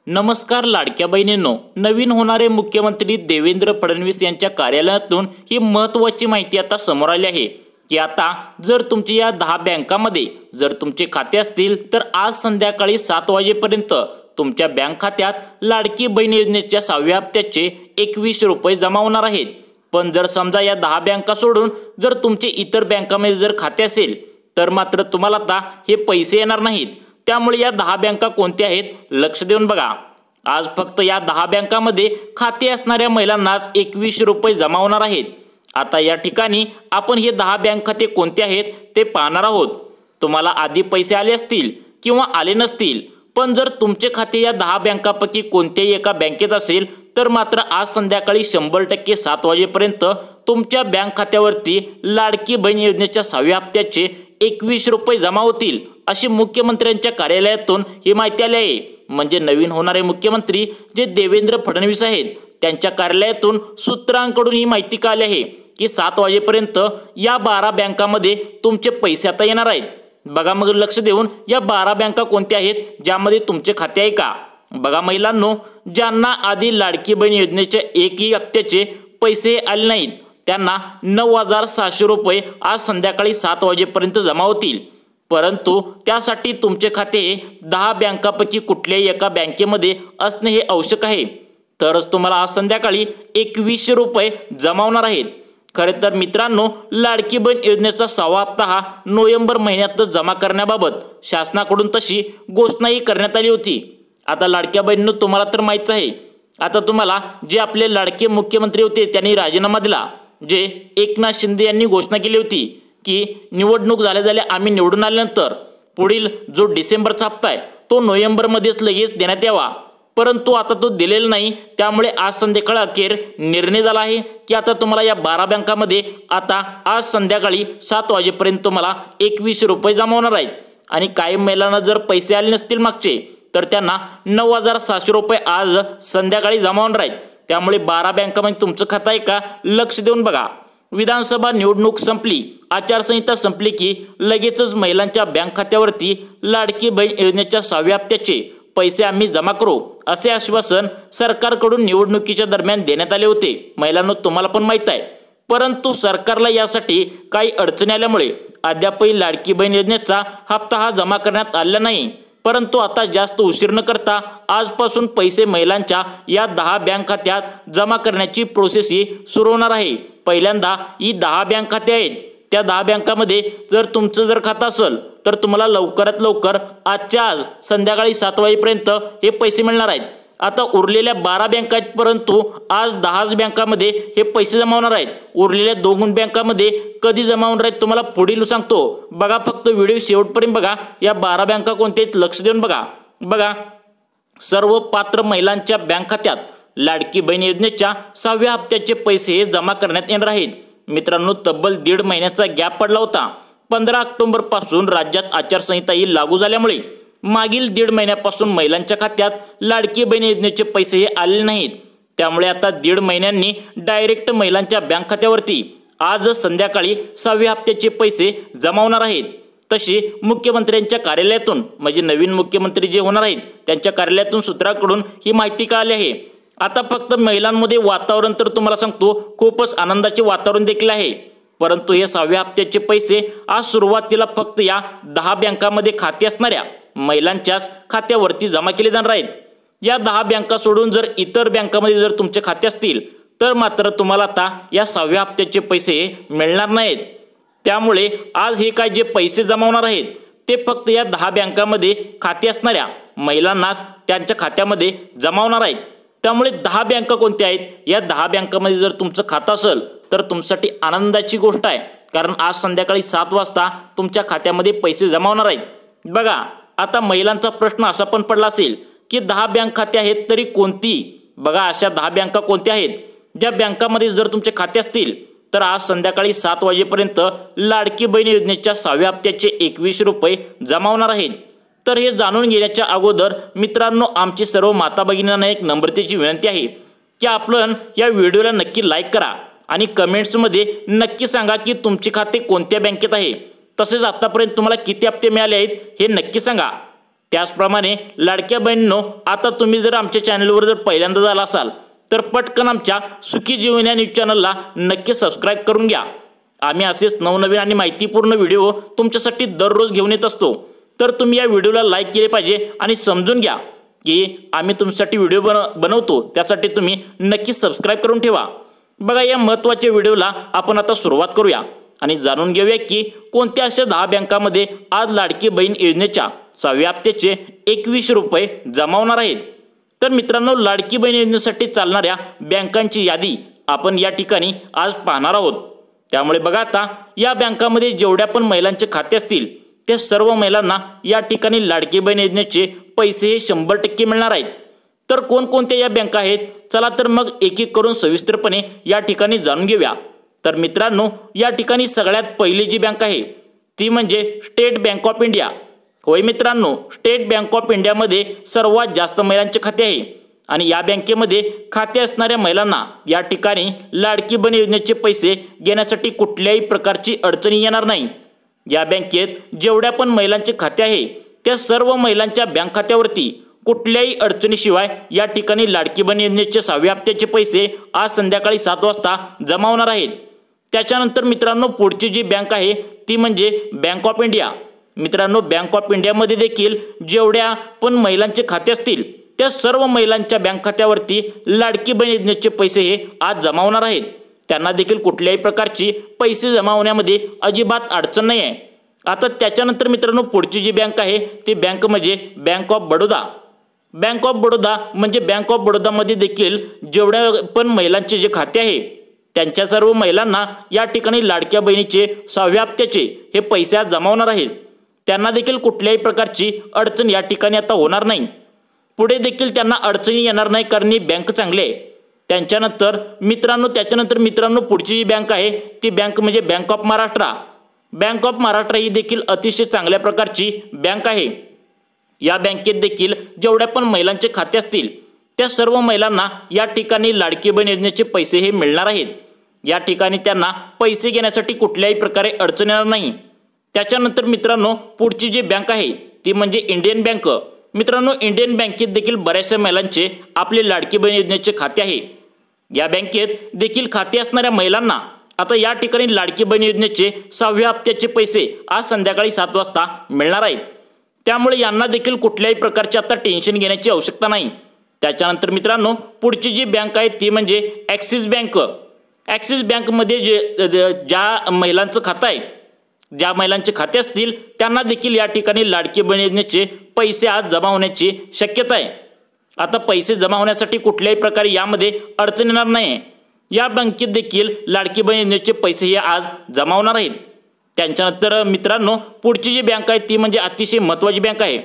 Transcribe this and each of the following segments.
नमस्कार लाडक्या बहिणींनो, नवीन होणारे मुख्यमंत्री देवेंद्र फडणवीस यांच्या कार्यालयातून ही महत्त्वाची माहिती आता समोर आली आहे की आता जर तुमच्या या 10 बँकांमध्ये जर तुमचे खाते असतील तर आज संध्याकाळी 7 वाजेपर्यंत तुमच्या बँक खात्यात लाडकी बहीण योजनेच्या 6व्या हप्त्याचे 21 रुपये जमा होणार आहेत। पण जर समजा या 10 बँका सोडून जर तुमचे इतर बँकांमध्ये जर खाते असेल तर मात्र तुम्हाला आता हे पैसे येणार नाहीत। त्यामुळे या 10 बँका कोणत्या आहेत लक्ष देऊन बघा। आज फक्त या 10 बँकांमध्ये खाते असणाऱ्या महिलांनाच 21 रुपये जमा होणार आहेत। आता या ठिकाणी आपण हे 10 बँक खाते कोणते आहेत ते पाहणार आहोत। तुम्हाला आधी पैसे आले असतील किंवा आले नसतील, पण जर तुमचे खाते या 10 बँकांपैकी कोणत्याही एका बँकेत असेल तर मात्र आज संध्याकाळी 100% 7 वाजेपर्यंत तुमच्या बँक खात्यावरती लाडकी बहीण योजनेच्या 6व्या हप्त्याचे 21 रुपये जमा होतील, अशी मुख्यमंत्र्यांच्या कार्यालयातून ही माहिती आली आहे। म्हणजे नवीन होणारे मुख्यमंत्री जे देवेंद्र फडणवीस आहेत त्यांच्या कार्यालयातून सूत्रांकडून ही माहिती कळली आहे की 7 वाजेपर्यंत या 12 बँकांमध्ये तुमचे पैसे आता येणार आहेत। बघा मग लक्ष देऊन या 12 बँका कोणत्या आहेत ज्यामध्ये तुमचे खाते आहे का। बघा महिलांनो, ज्यांना आधी लाडकी बहीण योजनेच्या एकही हप्त्याचे पैसे आले नाहीत त्यांना 9,600 रुपये आज संध्याकाळी 7 वाजेपर्यंत जमा होतील। परंतु त्यासाठी तुमचे खाते 10 बँकांपैकी कुठल्याही एका बँकेमध्ये असणे हे आवश्यक आहे, तरच तुम्हाला आज संध्याकाळी 21 रुपये जमा होणार आहेत। खरे तर मित्रांनो, लाडकी बहीण योजनेचा 6वा हप्ता हा नोव्हेंबर महिन्यात जमा करण्याबाबत शासनाकडून तशी घोषणाही करण्यात आली होती। आता लाडक्या बहिणींनो, तुम्हाला तर माहितीच आहे, आता तुम्हाला जे आपले लाडके मुख्यमंत्री होते त्यांनी राजीनामा दिला, जे एकनाथ शिंदे यांनी घोषणा केली होती की निवडणूक झाल्या आम्ही निवडून आल्यानंतर पुढील जो डिसेंबरचा हप्ता आहे तो नोव्हेंबरमध्येच लगेच देण्यात यावा, परंतु आता तो दिलेला नाही। त्यामुळे आज संध्याकाळी अखेर निर्णय झाला आहे की आता तुम्हाला या 12 बँकांमध्ये आता आज संध्याकाळी 7 वाजेपर्यंत तुम्हाला 21 रुपये जमा होणार आहेत। आणि काही महिलांना जर पैसे आले नसतील मागचे तर त्यांना 9,600 रुपये आज संध्याकाळी जमा होणार आहेत। त्यामुळे 12 बँकांमध्ये तुमचं खातं आहे का लक्ष देऊन बघा। विधानसभा निवडणूक संपली, आचारसंहिता संपली की लगेचच महिलांच्या बँक खात्यावरती लाडकी बहीण योजनेच्या 6व्या हप्त्याचे पैसे आम्ही जमा करू असे आश्वासन सरकारकडून निवडणुकीच्या दरम्यान देण्यात आले होते। महिलांनो, तुम्हाला पण माहित आहे, परंतु सरकारला यासाठी काही अडचणी आल्यामुळे अद्यापही लाडकी बहीण योजनेचा हप्ता हा जमा करण्यात आलेला नाही। परंतु आता जास्त उशीर न करता आजपासून पैसे महिलांच्या या 10 बँक खात्यात जमा करण्याची प्रोसेस ही सुरू होणार आहे। पहिल्यांदा ही 10 बँक खाते आहेत, त्या 10 बँकांमध्ये जर तुमचं जर खातं असेल तर तुम्हाला लवकरात लवकर आजच्या आज संध्याकाळी 7 वाजेपर्यंत हे पैसे मिळणार आहेत। आता उरलेल्या 12 बँका आहेत, परंतु आज 10 बँकांमध्ये हे पैसे जमा होणार आहेत। उरलेल्या 2 बँकांमध्ये कधी जमा होणार आहेत तुम्हाला पुढील सांगतो। बघा, फक्त व्हिडिओ शेवटपर्यंत बघा। या 12 बँका कोणत्या आहेत लक्ष देऊन बघा। बघा, सर्व पात्र महिलांच्या बँक खात्यात लाडकी बहीण योजनेच्या 6व्या हप्त्याचे पैसे जमा करण्यात येणार आहेत। मित्रांनो, तब्बल 1.5 महिन्याचा गॅप पडला होता। 15 ऑक्टोबर पासून राज्यात आचारसंहिता ही लागू झाल्यामुळे मागील 1.5 महिन्यापासून महिलांच्या खात्यात लाडकी बहीण योजनेचे पैसे हे आलेले नाहीत। त्यामुळे आता 1.5 महिन्यांनी डायरेक्ट महिलांच्या बँक खात्यावरती आज संध्याकाळी 6व्या हप्त्याचे पैसे जमा होणार आहेत। तशी मुख्यमंत्र्यांच्या कार्यालयातून, म्हणजे नवीन मुख्यमंत्री जे होणार आहेत त्यांच्या कार्यालयातून सूत्रांकडून ही माहिती कळाली आहे। आता फक्त महिलांमध्ये वातावरण तर तुम्हाला सांगतो खूपच आनंदाचे वातावरण देखील आहे, परंतु हे 6व्या हप्त्याचे पैसे आज सुरुवातीला फक्त या 10 बँकांमध्ये खाते असणाऱ्या महिलांच्याच खात्यावरती जमा केले जाणार आहेत। या 10 बँका सोडून जर इतर बँकांमध्ये जर तुमचे खाते असतील तर मात्र तुम्हाला आता या 6व्या हप्त्याचे पैसे मिळणार नाहीत। त्यामुळे आज हे काय जे पैसे जमा होणार आहेत ते फक्त या 10 बँकांमध्ये खाते असणाऱ्या महिलांनाच त्यांच्या खात्यामध्ये जमा होणार आहेत। त्यामुळे 10 बँका कोणत्या आहेत, या 10 बँकांमध्ये जर तुमचं खातं असेल तर तुमच्यासाठी आनंदाची गोष्ट आहे, कारण आज संध्याकाळी 7 वाजता तुमच्या खात्यामध्ये पैसे जमा होणार आहेत। बघा, आता महिलांचा प्रश्न असा पण पडला असेल की 10 बँक खाते आहेत तरी कोणती। बघा, अशा 10 बँका कोणत्या आहेत ज्या बँकामध्ये जर तुमचे खाते असतील तर आज संध्याकाळी 7 वाजेपर्यंत लाडकी बहीण योजनेच्या 6व्या हप्त्याचे 21 रुपये जमा होणार आहेत। तर हे जाणून घेण्याच्या अगोदर मित्रांनो, आमची सर्व माता भगिनींना एक नम्रतेची विनंती आहे की आपण या व्हिडिओला नक्की लाईक करा आणि कमेंट्समध्ये नक्की सांगा की तुमचे खाते कोणत्या बँकेत आहे, तसेच आतापर्यंत तुम्हाला किती हप्ते मिळाले आहेत हे नक्की सांगा। त्याचप्रमाणे लाडक्या बहिणींनो, आता तुम्ही जर आमच्या चॅनलवर जर पहिल्यांदा झाला असाल तर पटकन आमच्या सुखी जीवन या न्यूज चॅनलला नक्की सबस्क्राईब करून घ्या। आम्ही असेच नवनवीन आणि माहितीपूर्ण व्हिडिओ तुमच्यासाठी दररोज घेऊन येत असतो। तर तुम्ही या व्हिडिओला लाईक केले पाहिजे आणि समजून घ्या की आम्ही तुमच्यासाठी व्हिडिओ बनवतो, त्यासाठी तुम्ही नक्की सबस्क्राईब करून ठेवा। बघा, या महत्त्वाच्या व्हिडिओला आपण आता सुरुवात करूया आणि जाणून घेऊया की कोणत्या अशा 10 बँकांमध्ये आज लाडकी बहीण योजनेच्या 6व्या हप्त्याचे 21 रुपये जमा होणार आहेत। तर मित्रांनो, लाडकी बहीण योजनेसाठी चालणाऱ्या बँकांची यादी आपण या ठिकाणी आज पाहणार आहोत। त्यामुळे बघा, आता या बँकांमध्ये जेवढ्या पण महिलांचे खाते असतील त्या सर्व महिलांना या ठिकाणी लाडकी बहीण योजनेचे पैसे हे 100% मिळणार आहेत। तर कोणकोणत्या या बँका आहेत, चला तर मग एक एक करून सविस्तरपणे या ठिकाणी जाणून घेऊया। तर मित्रांनो, या ठिकाणी सगळ्यात पहिली जी बँक आहे ती म्हणजे स्टेट बँक ऑफ इंडिया। होय मित्रांनो, स्टेट बँक ऑफ इंडियामध्ये सर्वात जास्त महिलांचे खाते आहे आणि या बँकेमध्ये खाते असणाऱ्या महिलांना या ठिकाणी लाडकी बहीण योजनेचे पैसे घेण्यासाठी कुठल्याही प्रकारची अडचणी येणार नाही। या बँकेत जेवढ्या पण महिलांचे खाते आहे त्या सर्व महिलांच्या बँक खात्यावरती कुठल्याही अडचणीशिवाय या ठिकाणी लाडकी बहीण योजनेचे 6व्या हप्त्याचे पैसे आज संध्याकाळी 7 वाजता जमा होणार आहेत। त्याच्यानंतर मित्रांनो, पुढची जी बँक आहे ती म्हणजे बँक ऑफ इंडिया। मित्रांनो, बँक ऑफ इंडियामध्ये देखील जेवढ्या पण महिलांचे खाते असतील त्या सर्व महिलांच्या बँक खात्यावरती लाडकी बहीण योजनेचे पैसे हे आज जमा होणार आहेत। त्यांना देखील कुठल्याही प्रकारची पैसे जमा होण्यामध्ये अजिबात अडचण नाही आहे। आता त्याच्यानंतर मित्रांनो, पुढची जी बँक आहे ती बँक म्हणजे Bank of Baroda. Bank of Baroda म्हणजे बँक ऑफ बडोदामध्ये देखील जेवढ्या पण महिलांचे जे खाते आहे त्यांच्या सर्व महिलांना या ठिकाणी लाडक्या बहिणीचे 6व्या हप्त्याचे हे पैसे आज जमा होणार आहेत। त्यांना देखील कुठल्याही प्रकारची अडचण या ठिकाणी आता होणार नाही। पुढे देखील त्यांना अडचणी येणार नाही, कारण ही बँक चांगली आहे। त्याच्यानंतर मित्रांनो पुढची जी बँक आहे ती बँक म्हणजे Bank of Maharashtra. Bank of Maharashtra ही देखील अतिशय चांगल्या प्रकारची बँक आहे। या बँकेत देखील जेवढ्या पण महिलांचे खाते असतील त्या सर्व महिलांना या ठिकाणी लाडकी बहीण योजनेचे पैसे हे मिळणार आहेत। या ठिकाणी त्यांना पैसे घेण्यासाठी कुठल्याही प्रकारे अडचण येणार नाही। त्याच्यानंतर मित्रांनो, पुढची जी बँक आहे ती म्हणजे इंडियन बँक। मित्रांनो, इंडियन बँकेत देखील बऱ्याचशा महिलांचे आपले लाडकी बहीण योजनेचे खाते आहे। या बँकेत देखील खाते असणाऱ्या महिलांना आता या ठिकाणी लाडकी बहीण योजनेचे 6व्या हप्त्याचे पैसे आज संध्याकाळी 7 वाजता मिळणार आहेत। त्यामुळे यांना देखील कुठल्याही प्रकारचे आता टेन्शन घेण्याची आवश्यकता नाही। त्याच्यानंतर मित्रांनो, पुढची जी बँक आहे ती म्हणजे ॲक्सिस बँक। ॲक्सिस बँकमध्ये ज्या महिलांचं खातं आहे, ज्या महिलांचे खाते असतील त्यांना देखील या ठिकाणी लाडकी बहीण योजनेचे पैसे आज जमा होण्याची शक्यता आहे। आता पैसे जमा होण्यासाठी कुठल्याही प्रकारे यामध्ये अडचण येणार नाही। या बँकेत देखील लाडकी बहीण योजनेचे पैसे हे आज जमा होणार आहेत। त्याच्यानंतर मित्रांनो, पुढची जी बँक आहे ती म्हणजे अतिशय महत्त्वाची बँक आहे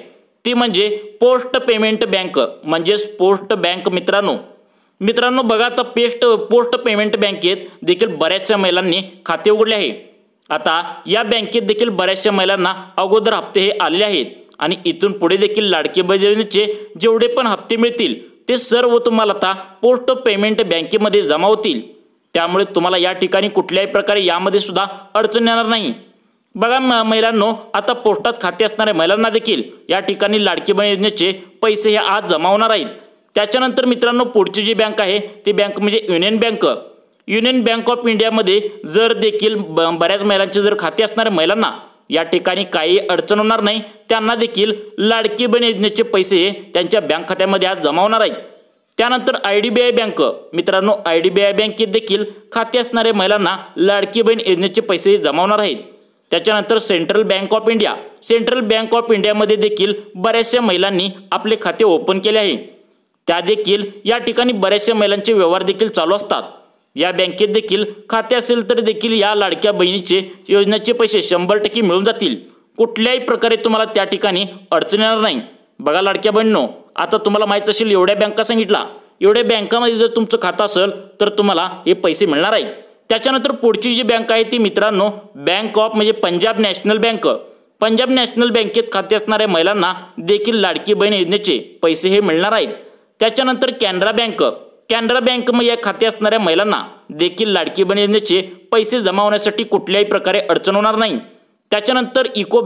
ती म्हणजे पोस्ट पेमेंट बँक म्हणजेच पोस्ट बँक। मित्रांनो बघा, आता पोस्ट पेमेंट बँकेत देखील बऱ्याचशा महिलांनी खाते उघडले आहे। आता या बँकेत देखील बऱ्याचशा महिलांना अगोदर हप्ते हे आलेले आहेत आणि इथून पुढे देखील लाडकी बहीण योजनेचे जेवढे पण हप्ते मिळतील ते सर्व तुम्हाला आता पोस्ट पेमेंट बँकेमध्ये जमा होतील। त्यामुळे तुम्हाला या ठिकाणी कुठल्याही प्रकारे यामध्ये सुद्धा अडचण येणार नाही। बघा महिलांनो, आता पोस्टात खाते असणाऱ्या महिलांना देखील या ठिकाणी लाडकी बहीण योजनेचे पैसे हे आज जमा होणार आहेत। त्याच्यानंतर मित्रांनो, पुढची जी बँक आहे ती बँक म्हणजे union bank. Union bank of इंडियामध्ये जर देखील बऱ्याच महिलांचे जर खाते असणाऱ्या महिलांना या ठिकाणी काही अडचण होणार नाही। त्यांना देखील लाडकी बहीण योजनेचे पैसे त्यांच्या बँक खात्यामध्ये आज जमा होणार आहेत। त्यानंतर IDBI बँक। मित्रांनो, IDBI बँकेत देखील खाते असणाऱ्या महिलांना लाडकी बहीण योजनेचे पैसे जमा होणार आहेत। त्याच्यानंतर central bank of India. Central bank of इंडियामध्ये देखील बऱ्याचशा महिलांनी आपले खाते ओपन केले आहे। त्या देखील या ठिकाणी बऱ्याचशा महिलांचे व्यवहार देखील चालू असतात। या बँकेत देखील खाते असेल तर देखील या लाडक्या बहिणीचे योजनेचे पैसे 100% मिळून जातील। कुठल्याही प्रकारे तुम्हाला त्या ठिकाणी अडचण येणार नाही। बघा लाडक्या बहिणींनो, आता तुम्हाला माहित असेल एवढ्या बँका सांगितला, एवढ्या बँकामध्ये जर तुमचं खातं असेल तर तुम्हाला हे पैसे मिळणार आहे। त्याच्यानंतर पुढची जी बँक आहे ती मित्रांनो बँक ऑफ म्हणजे Punjab national bank. Punjab national बँकेत खाते असणाऱ्या महिलांना देखील लाडकी बहीण योजनेचे पैसे हे मिळणार आहेत। त्याच्यानंतर कॅनरा बँक। कॅनरा बँकमध्ये खाते असणाऱ्या महिलांना देखील लाडकी बहीण योजनेचे पैसे जमा होण्यासाठी कुठल्याही प्रकारे अडचण होणार नाही। त्याच्यानंतर इको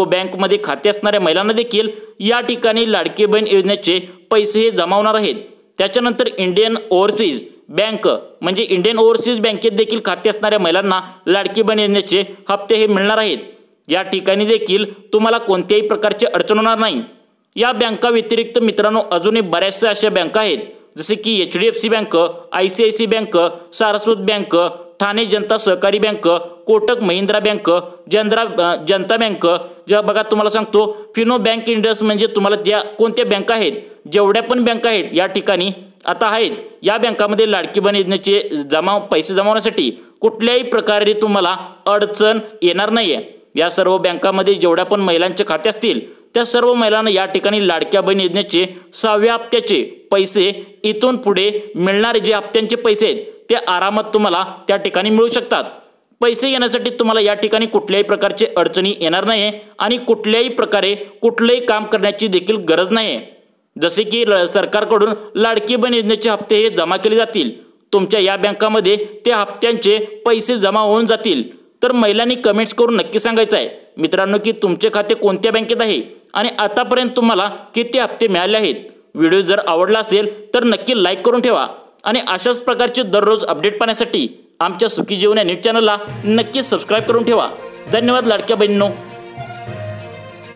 बँकमध्ये खाते असणाऱ्या महिलांना देखील या ठिकाणी लाडकी बहीण योजनेचे पैसे हे जमा होणार आहेत। त्याच्यानंतर इंडियन ओव्हरसीज बँक म्हणजे इंडियन ओव्हरसीज बँकेत देखील खाते असणाऱ्या महिलांना लाडकी बहीण योजनेचे हप्ते हे मिळणार आहेत। या ठिकाणी देखील तुम्हाला कोणत्याही प्रकारची अडचण होणार नाही। या बँका व्यतिरिक्त मित्रांनो अजूनही बऱ्याचशा अशा बँका आहेत जसे की HDFC Bank, ICICI Bank, Saraswat Bank, Thane Janata Sahakari Bank, Kotak Mahindra Bank, Janata Bank, ज्या बघा तुम्हाला सांगतो फिनो बँक इंडस म्हणजे तुम्हाला ज्या कोणत्या बँका आहेत जेवढ्या पण बँका आहेत या ठिकाणी आता आहेत या बँकामध्ये लाडकी बहीण योजनेचे पैसे जमावण्यासाठी कुठल्याही प्रकारे तुम्हाला अडचण येणार नाहीये। या सर्व बँकामध्ये जेवढ्या पण महिलांचे खाते असतील त्या सर्व महिलांना या ठिकाणी लाडक्या बहीण योजनेचे 6व्या हप्त्याचे पैसे इथून पुढे मिळणारे जे हप्त्यांचे पैसे आहेत ते आरामात तुम्हाला त्या ठिकाणी मिळू शकतात। पैसे येण्यासाठी तुम्हाला या ठिकाणी कुठल्याही प्रकारचे अडचणी येणार नाही आणि कुठल्याही प्रकारे कुठलेही काम करण्याची देखील गरज नाही। जसे की सरकारकडून लाडकी बहीण योजनेचे हप्ते हे जमा केले जातील, तुमच्या या बँकामध्ये त्या हप्त्यांचे पैसे जमा होऊन जातील। तर महिलांनी कमेंट्स करून नक्की सांगायचं आहे मित्रांनो की तुमचे खाते कोणत्या बँकेत आहे आणि आतापर्यंत तुम्हाला किती हप्ते मिळाले आहेत। व्हिडिओ जर आवडला असेल तर नक्की लाईक करून ठेवा आणि अशाच प्रकारचे दररोज अपडेट पाहण्यासाठी आमच्या सुखी जीवन या न्यूज चॅनलला नक्की सबस्क्राईब करून ठेवा। धन्यवाद लाडक्या बहिणींनो।